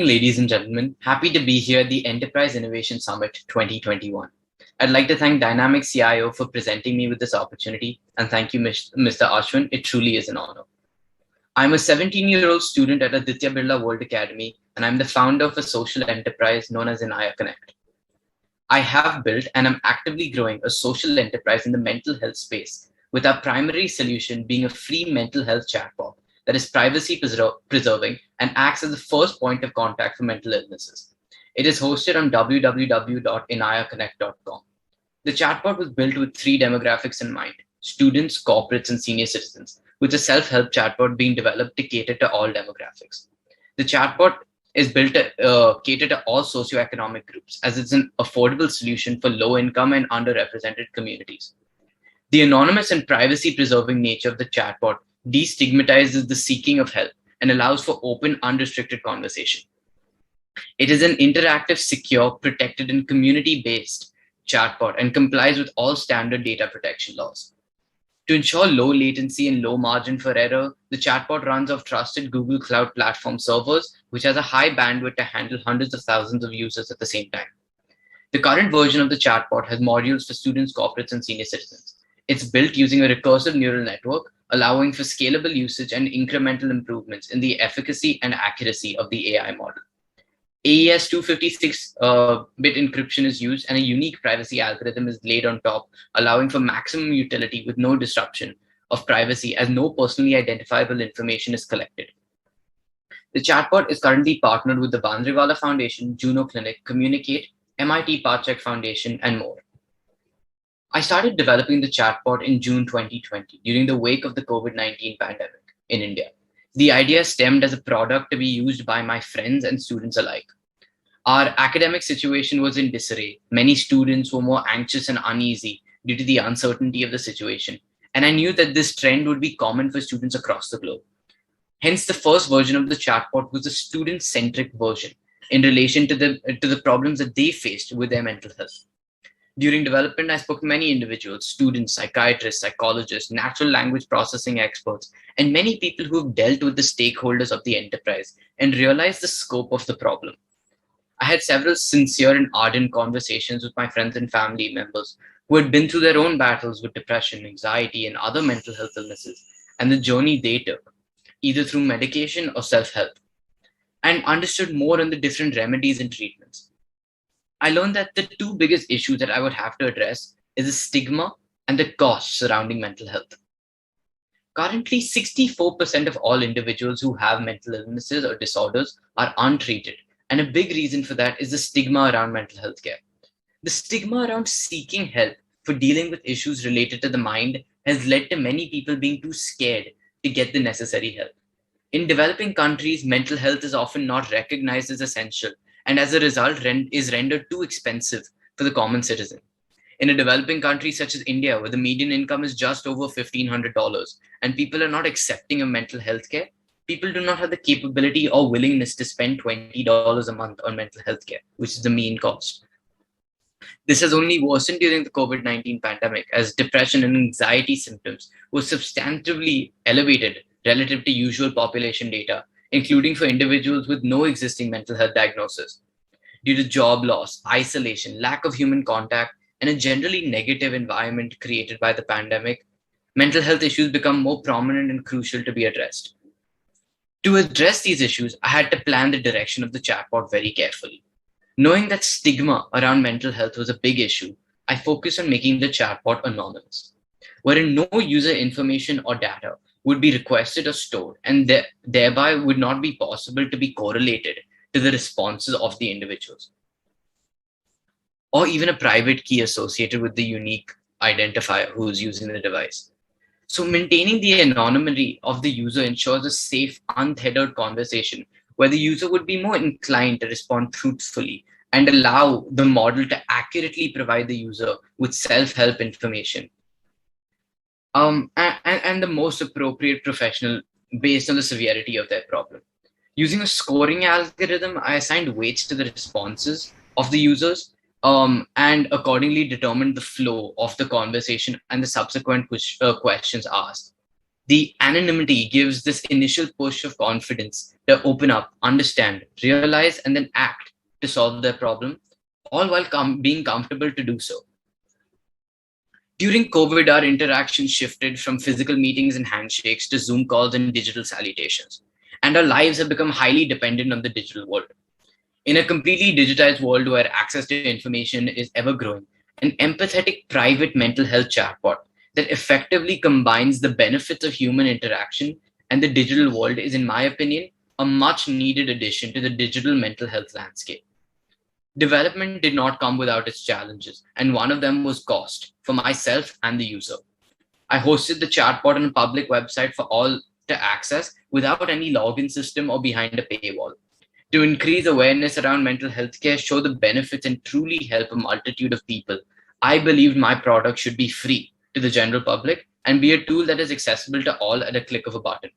Ladies and gentlemen. Happy to be here at the Enterprise Innovation Summit 2021. I'd like to thank Dynamic CIO for presenting me with this opportunity, and thank you, Mr. Ashwin. It truly is an honor. I'm a 17-year-old student at Aditya Birla World Academy, and I'm the founder of a social enterprise known as Inaya Connect. I have built and am actively growing a social enterprise in the mental health space, with our primary solution being a free mental health chatbot that is privacy preserving and acts as the first point of contact for mental illnesses. It is hosted on www.inayaconnect.com. The chatbot was built with three demographics in mind: students, corporates, and senior citizens, with a self help chatbot being developed to cater to all demographics. The chatbot is built to cater to all socioeconomic groups, as it's an affordable solution for low income and underrepresented communities. The anonymous and privacy preserving nature of the chatbot destigmatizes the seeking of help and allows for open, unrestricted conversation. It is an interactive, secure, protected, and community based chatbot and complies with all standard data protection laws. To ensure low latency and low margin for error, the chatbot runs off trusted Google Cloud Platform servers, which has a high bandwidth to handle hundreds of thousands of users at the same time. The current version of the chatbot has modules for students, corporates, and senior citizens. It's built using a recursive neural network, allowing for scalable usage and incremental improvements in the efficacy and accuracy of the AI model. AES 256-bit encryption is used, and a unique privacy algorithm is laid on top, allowing for maximum utility with no disruption of privacy, as no personally identifiable information is collected. The chatbot is currently partnered with the Bandriwala Foundation, Juno Clinic, Communicate, MIT Parcheck Foundation, and more. I started developing the chatbot in June 2020 during the wake of the COVID-19 pandemic in India. The idea stemmed as a product to be used by my friends and students alike. Our academic situation was in disarray. Many students were more anxious and uneasy due to the uncertainty of the situation, and I knew that this trend would be common for students across the globe. Hence, the first version of the chatbot was a student-centric version in relation to the problems that they faced with their mental health. During development, I spoke to many individuals, students, psychiatrists, psychologists, natural language processing experts, and many people who have dealt with the stakeholders of the enterprise and realized the scope of the problem. I had several sincere and ardent conversations with my friends and family members who had been through their own battles with depression, anxiety, and other mental health illnesses, and the journey they took, either through medication or self-help, and understood more on the different remedies and treatments. I learned that the two biggest issues that I would have to address is the stigma and the cost surrounding mental health. Currently, 64% of all individuals who have mental illnesses or disorders are untreated, and a big reason for that is the stigma around mental health care. The stigma around seeking help for dealing with issues related to the mind has led to many people being too scared to get the necessary help. In developing countries, mental health is often not recognized as essential, and as a result is rendered too expensive for the common citizen. In a developing country such as India, where the median income is just over $1,500 and people are not accepting of mental health care, people do not have the capability or willingness to spend $20 a month on mental health care, which is the mean cost. This has only worsened during the COVID-19 pandemic, as depression and anxiety symptoms were substantively elevated relative to usual population data, including for individuals with no existing mental health diagnosis. Due to job loss, isolation, lack of human contact, and a generally negative environment created by the pandemic, mental health issues become more prominent and crucial to be addressed. To address these issues, I had to plan the direction of the chatbot very carefully. Knowing that stigma around mental health was a big issue, I focused on making the chatbot anonymous, wherein no user information or data would be requested or stored, and thereby would not be possible to be correlated to the responses of the individuals, or even a private key associated with the unique identifier who is using the device. So maintaining the anonymity of the user ensures a safe, untethered conversation where the user would be more inclined to respond truthfully and allow the model to accurately provide the user with self-help information and the most appropriate professional based on the severity of their problem. Using a scoring algorithm, I assigned weights to the responses of the users and accordingly determined the flow of the conversation and the subsequent questions asked. The anonymity gives this initial push of confidence to open up, understand, realize, and then act to solve their problem, all while being comfortable to do so. During COVID, our interactions shifted from physical meetings and handshakes to Zoom calls and digital salutations. And our lives have become highly dependent on the digital world. In a completely digitized world where access to information is ever growing, an empathetic private mental health chatbot that effectively combines the benefits of human interaction and the digital world is, in my opinion, a much needed addition to the digital mental health landscape. Development did not come without its challenges, and one of them was cost for myself and the user. I hosted the chatbot on a public website for all to access without any login system or behind a paywall. To increase awareness around mental health care, show the benefits, and truly help a multitude of people, I believed my product should be free to the general public and be a tool that is accessible to all at a click of a button.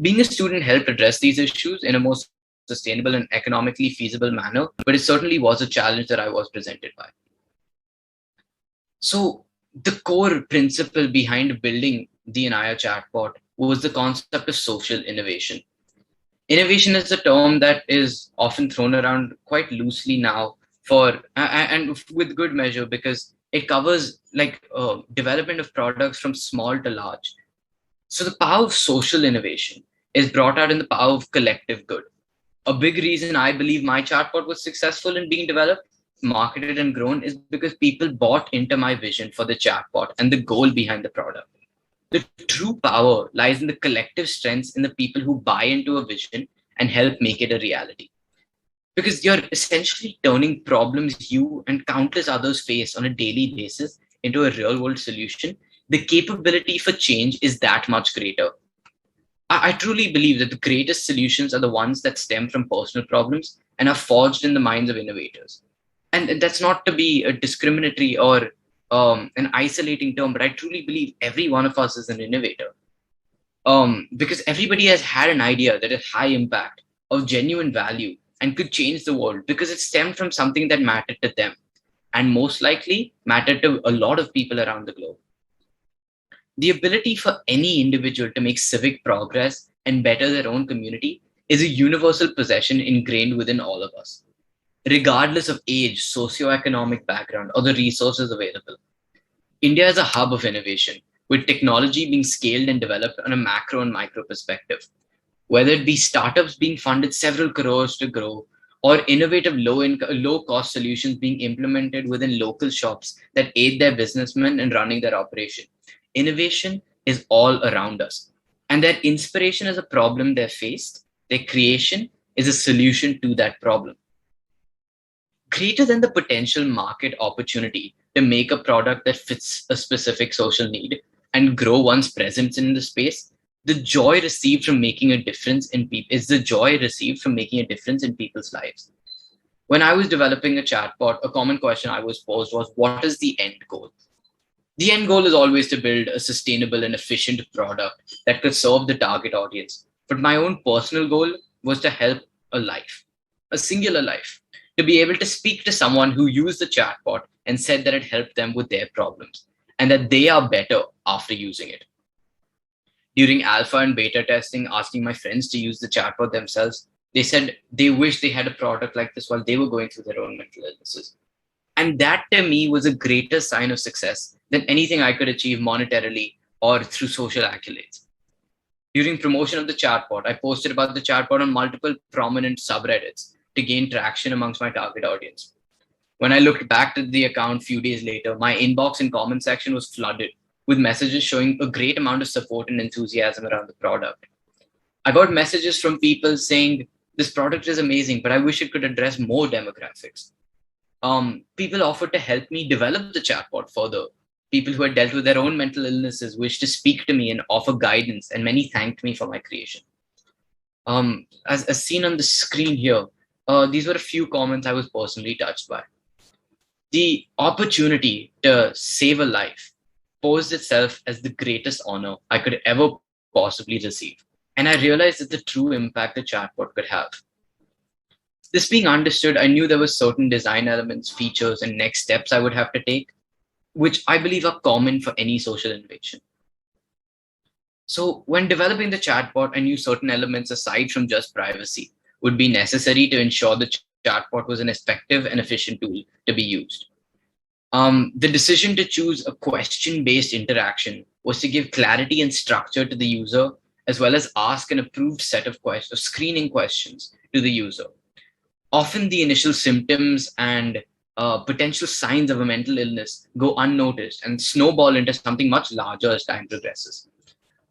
Being a student helped address these issues in a more sustainable and economically feasible manner, but it certainly was a challenge that I was presented by. So, the core principle behind building the Inaya chatbot was the concept of social innovation. Innovation is a term that is often thrown around quite loosely now and with good measure, because it covers development of products from small to large. So the power of social innovation is brought out in the power of collective good. A big reason I believe my chatbot was successful in being developed, marketed, and grown is because people bought into my vision for the chatbot and the goal behind the product. The true power lies in the collective strengths in the people who buy into a vision and help make it a reality. Because you're essentially turning problems you and countless others face on a daily basis into a real world solution. The capability for change is that much greater. I truly believe that the greatest solutions are the ones that stem from personal problems and are forged in the minds of innovators. And that's not to be a discriminatory or an isolating term, but I truly believe every one of us is an innovator. Because everybody has had an idea that is high impact, of genuine value, and could change the world because it stemmed from something that mattered to them, and most likely mattered to a lot of people around the globe. The ability for any individual to make civic progress and better their own community is a universal possession ingrained within all of us, regardless of age, socioeconomic background, or the resources available. India is a hub of innovation, with technology being scaled and developed on a macro and micro perspective. Whether it be startups being funded several crores to grow, or innovative low-cost solutions being implemented within local shops that aid their businessmen in running their operation. Innovation is all around us, and their inspiration is a problem they faced. Their creation is a solution to that problem. Greater than the potential market opportunity to make a product that fits a specific social need and grow one's presence in the space, the joy received from making a difference in people is the joy received from making a difference in people's lives. When I was developing a chatbot, a common question I was posed was, what is the end goal? The end goal is always to build a sustainable and efficient product that could serve the target audience. But my own personal goal was to help a life, a singular life, to be able to speak to someone who used the chatbot and said that it helped them with their problems and that they are better after using it. During alpha and beta testing, asking my friends to use the chatbot themselves, they said they wish they had a product like this while they were going through their own mental illnesses. And that to me was a greater sign of success than anything I could achieve monetarily or through social accolades. During promotion of the chatbot, I posted about the chatbot on multiple prominent subreddits to gain traction amongst my target audience. When I looked back to the account a few days later, my inbox and comment section was flooded with messages showing a great amount of support and enthusiasm around the product. I got messages from people saying, this product is amazing, but I wish it could address more demographics. People offered to help me develop the chatbot further. People who had dealt with their own mental illnesses wished to speak to me and offer guidance, and many thanked me for my creation. As seen on the screen here, these were a few comments I was personally touched by. The opportunity to save a life posed itself as the greatest honor I could ever possibly receive. And I realized that the true impact the chatbot could have. This being understood, I knew there were certain design elements, features, and next steps I would have to take, which I believe are common for any social innovation. So when developing the chatbot, I knew certain elements aside from just privacy would be necessary to ensure the chatbot was an effective and efficient tool to be used. The decision to choose a question-based interaction was to give clarity and structure to the user, as well as ask an approved set of questions, screening questions to the user. Often the initial symptoms and potential signs of a mental illness go unnoticed and snowball into something much larger as time progresses.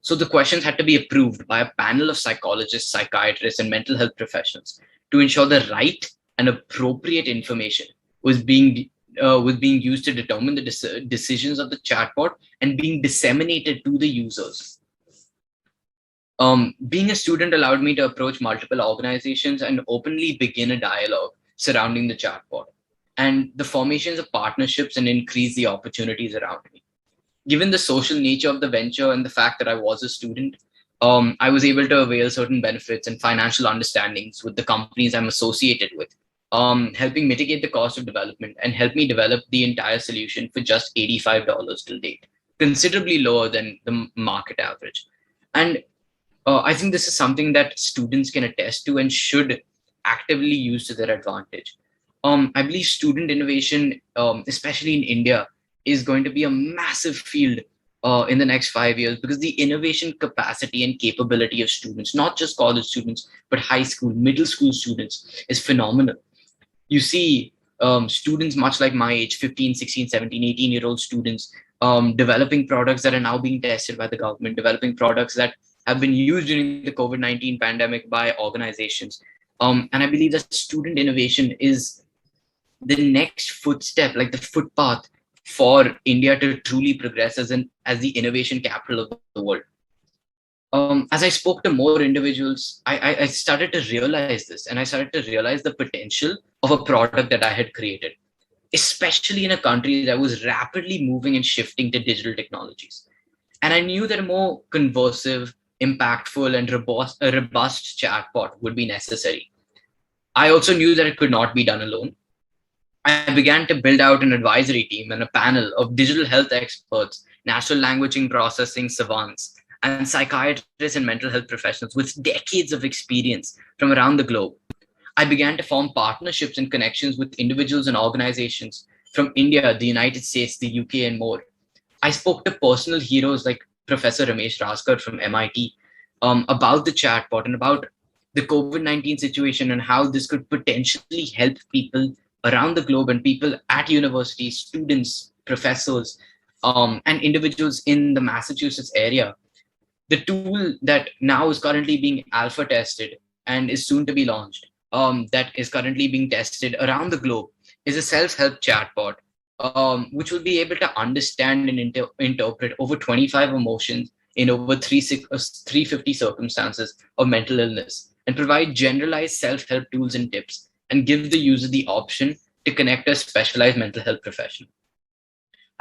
So the questions had to be approved by a panel of psychologists, psychiatrists, and mental health professionals to ensure the right and appropriate information was being used to determine the decisions of the chatbot and being disseminated to the users. Being a student allowed me to approach multiple organizations and openly begin a dialogue surrounding the chatbot and the formations of partnerships and increase the opportunities around me. Given the social nature of the venture and the fact that I was a student, I was able to avail certain benefits and financial understandings with the companies I'm associated with, helping mitigate the cost of development and help me develop the entire solution for just $85 till date, considerably lower than the market average. And I think this is something that students can attest to and should actively use to their advantage. I believe student innovation, especially in India, is going to be a massive field in the next 5 years because the innovation capacity and capability of students, not just college students, but high school, middle school students, is phenomenal. You see students much like my age, 15, 16, 17, 18-year-old students, developing products that are now being tested by the government, developing products that have been used during the COVID-19 pandemic by organizations. And I believe that student innovation is the next footstep, like the footpath for India to truly progress as the innovation capital of the world. As I spoke to more individuals, I started to realize this, and I started to realize the potential of a product that I had created, especially in a country that was rapidly moving and shifting to digital technologies. And I knew that a more conversive, impactful, and robust chatbot would be necessary. I also knew that it could not be done alone. I began to build out an advisory team and a panel of digital health experts, natural language processing savants, and psychiatrists and mental health professionals with decades of experience from around the globe. I began to form partnerships and connections with individuals and organizations from India, the United States, the UK, and more. I spoke to personal heroes like Professor Ramesh Raskar from MIT about the chatbot and about the COVID-19 situation and how this could potentially help people around the globe and people at universities, students, professors, and individuals in the Massachusetts area. The tool that now is currently being alpha tested and is soon to be launched, that is currently being tested around the globe, is a self-help chatbot, which will be able to understand and interpret over 25 emotions in over 350 circumstances of mental illness and provide generalized self-help tools and tips and give the user the option to connect a specialized mental health professional.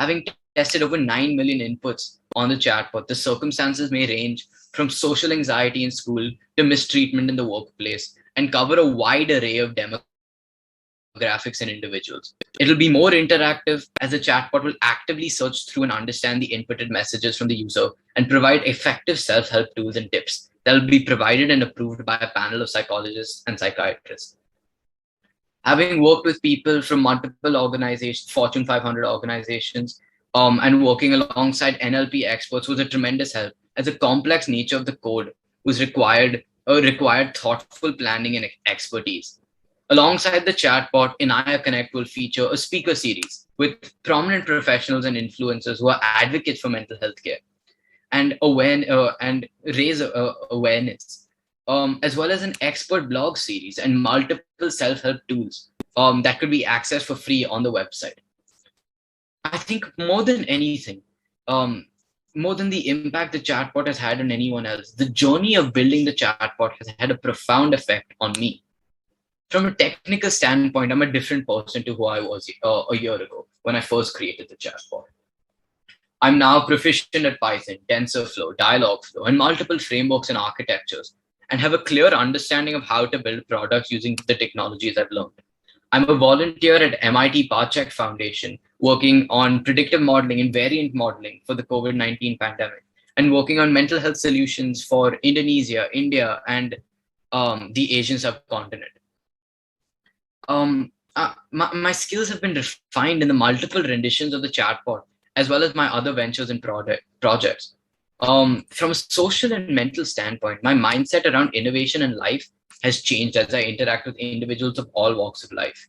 Having tested over 9 million inputs on the chatbot, the circumstances may range from social anxiety in school to mistreatment in the workplace and cover a wide array of demographics and individuals. It'll be more interactive as the chatbot will actively search through and understand the inputted messages from the user and provide effective self-help tools and tips that will be provided and approved by a panel of psychologists and psychiatrists. Having worked with people from multiple organizations, Fortune 500 organizations, and working alongside NLP experts was a tremendous help, as the complex nature of the code was required thoughtful planning and expertise. Alongside the chatbot, Inaya Connect will feature a speaker series with prominent professionals and influencers who are advocates for mental health care and raise awareness, as well as an expert blog series and multiple self-help tools that could be accessed for free on the website. I think more than anything, more than the impact the chatbot has had on anyone else, the journey of building the chatbot has had a profound effect on me. From a technical standpoint, I'm a different person to who I was a year ago when I first created the chatbot. I'm now proficient at Python, TensorFlow, Dialogflow, and multiple frameworks and architectures, and have a clear understanding of how to build products using the technologies I've learned. I'm a volunteer at MIT Parcheck Foundation, working on predictive modeling and variant modeling for the COVID-19 pandemic. and working on mental health solutions for Indonesia, India, and the Asian subcontinent. My skills have been refined in the multiple renditions of the chatbot, as well as my other ventures and projects. From a social and mental standpoint, my mindset around innovation and life has changed as I interact with individuals of all walks of life.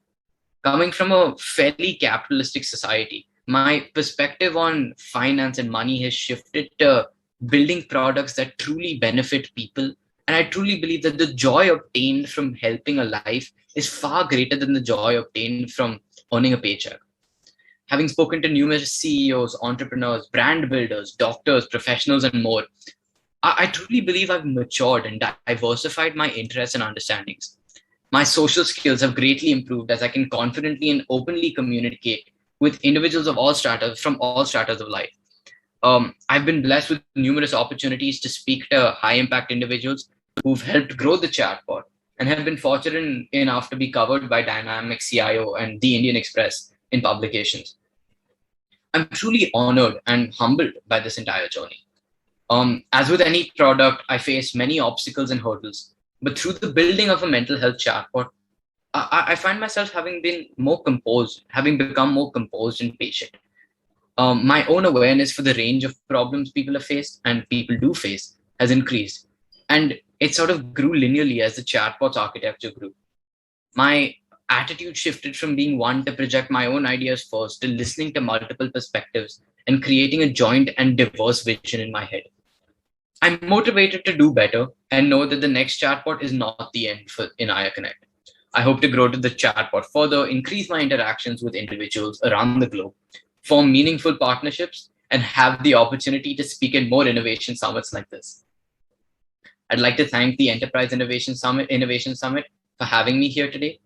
Coming from a fairly capitalistic society, my perspective on finance and money has shifted to building products that truly benefit people. And I truly believe that the joy obtained from helping a life is far greater than the joy obtained from earning a paycheck. Having spoken to numerous CEOs, entrepreneurs, brand builders, doctors, professionals, and more, I truly believe I've matured and diversified my interests and understandings. My social skills have greatly improved as I can confidently and openly communicate with individuals of all stratas from all stratas of life. I've been blessed with numerous opportunities to speak to high impact individuals who've helped grow the chatbot and have been fortunate enough to be covered by Dynamic CIO and the Indian Express in publications. I'm truly honored and humbled by this entire journey. As with any product, I face many obstacles and hurdles, but through the building of a mental health chatbot, I find myself having been more composed, having become more composed and patient. My own awareness for the range of problems people have faced and people do face has increased. And it sort of grew linearly as the chatbot's architecture grew. My attitude shifted from being one to project my own ideas first to listening to multiple perspectives and creating a joint and diverse vision in my head. I'm motivated to do better and know that the next chatbot is not the end for Inaya Connect. I hope to grow to the chatbot further, increase my interactions with individuals around the globe, form meaningful partnerships, and have the opportunity to speak at more innovation summits like this. I'd like to thank the Enterprise Innovation Summit for having me here today.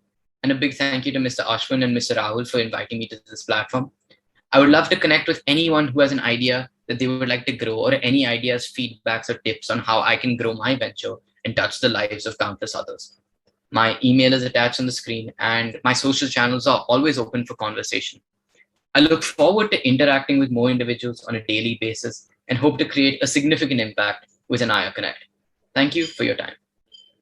And a big thank you to Mr. Ashwin and Mr. Rahul for inviting me to this platform. I would love to connect with anyone who has an idea that they would like to grow, or any ideas, feedbacks, or tips on how I can grow my venture and touch the lives of countless others. My email is attached on the screen, and my social channels are always open for conversation. I look forward to interacting with more individuals on a daily basis and hope to create a significant impact with Inaya Connect. Thank you for your time.